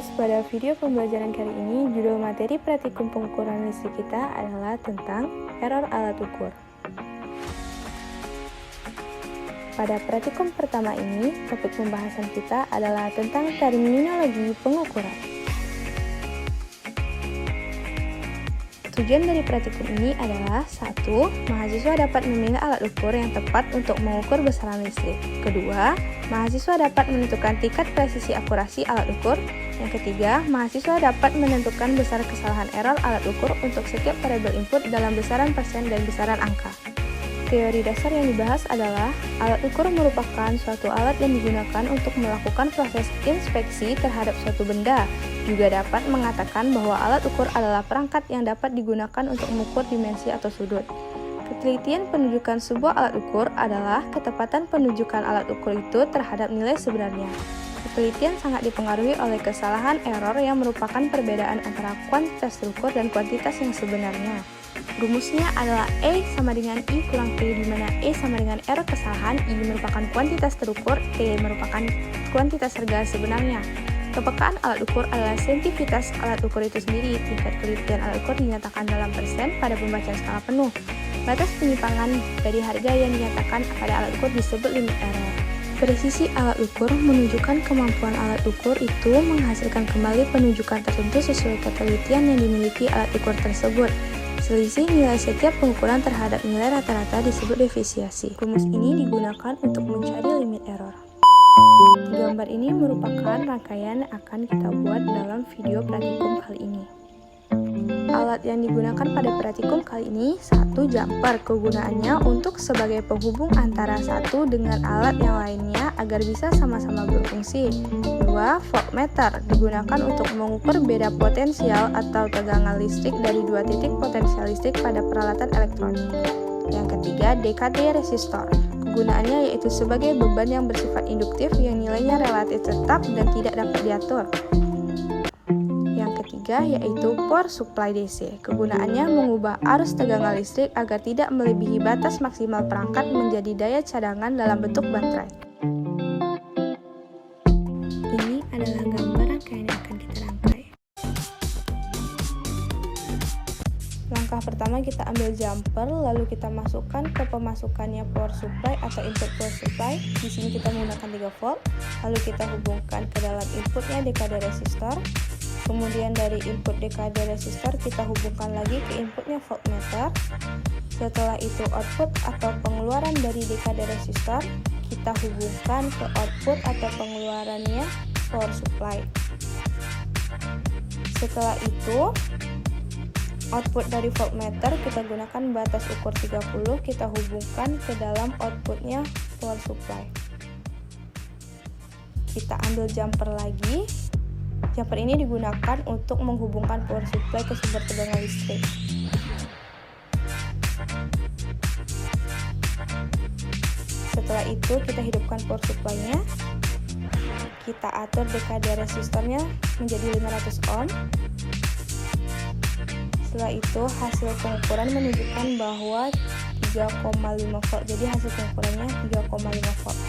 guys, pada video pembelajaran kali ini, judul materi praktikum pengukuran listrik kita adalah tentang error alat ukur. Pada praktikum pertama ini, topik pembahasan kita adalah tentang terminologi pengukuran. Tujuan dari praktikum ini adalah 1. Mahasiswa dapat memilih alat ukur yang tepat untuk mengukur besaran listrik. Kedua, mahasiswa dapat menentukan tingkat presisi akurasi alat ukur. Yang ketiga, mahasiswa dapat menentukan besar kesalahan error alat ukur untuk setiap variabel input dalam besaran persen dan besaran angka. Teori dasar yang dibahas adalah alat ukur merupakan suatu alat yang digunakan untuk melakukan proses inspeksi terhadap suatu benda. Juga dapat mengatakan bahwa alat ukur adalah perangkat yang dapat digunakan untuk mengukur dimensi atau sudut. Ketelitian penunjukan sebuah alat ukur adalah ketepatan penunjukan alat ukur itu terhadap nilai sebenarnya. Ketelitian sangat dipengaruhi oleh kesalahan error yang merupakan perbedaan antara kuantitas terukur dan kuantitas yang sebenarnya. Rumusnya adalah E sama dengan I kurang T, di mana E sama dengan error kesalahan, I merupakan kuantitas terukur, T merupakan kuantitas harga sebenarnya. Kepekaan alat ukur adalah sensitivitas alat ukur itu sendiri. Tingkat kelitian alat ukur dinyatakan dalam persen pada pembacaan skala penuh. Batas penyimpangan dari harga yang dinyatakan pada alat ukur disebut limit error. Presisi alat ukur menunjukkan kemampuan alat ukur itu menghasilkan kembali penunjukan tertentu sesuai ketelitian yang dimiliki alat ukur tersebut. Selisih nilai setiap pengukuran terhadap nilai rata-rata disebut defisiasi. Rumus ini digunakan untuk mencari limit error. Gambar ini merupakan rangkaian yang akan kita buat dalam video praktikum kali ini. Alat yang digunakan pada praktikum kali ini, 1. Jumper. Kegunaannya untuk sebagai penghubung antara satu dengan alat yang lainnya agar bisa sama-sama berfungsi. 2. Voltmeter. Digunakan untuk mengukur beda potensial atau tegangan listrik dari dua titik potensial listrik pada peralatan elektronik. Yang ketiga, DKD resistor. Kegunaannya yaitu sebagai beban yang bersifat induktif yang nilainya relatif tetap dan tidak dapat diatur. Yang ketiga yaitu power supply DC. Kegunaannya mengubah arus tegangan listrik agar tidak melebihi batas maksimal perangkat menjadi daya cadangan dalam bentuk baterai. Ini adalah gambar rangkaian yang akan kita rangkai. Langkah pertama kita ambil jumper, lalu kita masukkan ke pemasukannya power supply atau input power supply. Di sini kita menggunakan 3 volt. Lalu kita hubungkan ke dalam inputnya dekade resistor. Kemudian dari input dekade resistor kita hubungkan lagi ke inputnya voltmeter. Setelah itu output atau pengeluaran dari dekade resistor kita hubungkan ke output atau pengeluarannya power supply. Setelah itu output dari voltmeter kita gunakan batas ukur 30, kita hubungkan ke dalam outputnya power supply. Kita ambil jumper lagi. Jumper ini digunakan untuk menghubungkan power supply ke sumber tegangan listrik. Setelah itu kita hidupkan power supply-nya. Kita atur dekade resistornya menjadi 500 ohm. Setelah itu hasil pengukuran menunjukkan bahwa 3,5 volt. Jadi hasil pengukurannya 3,5 volt.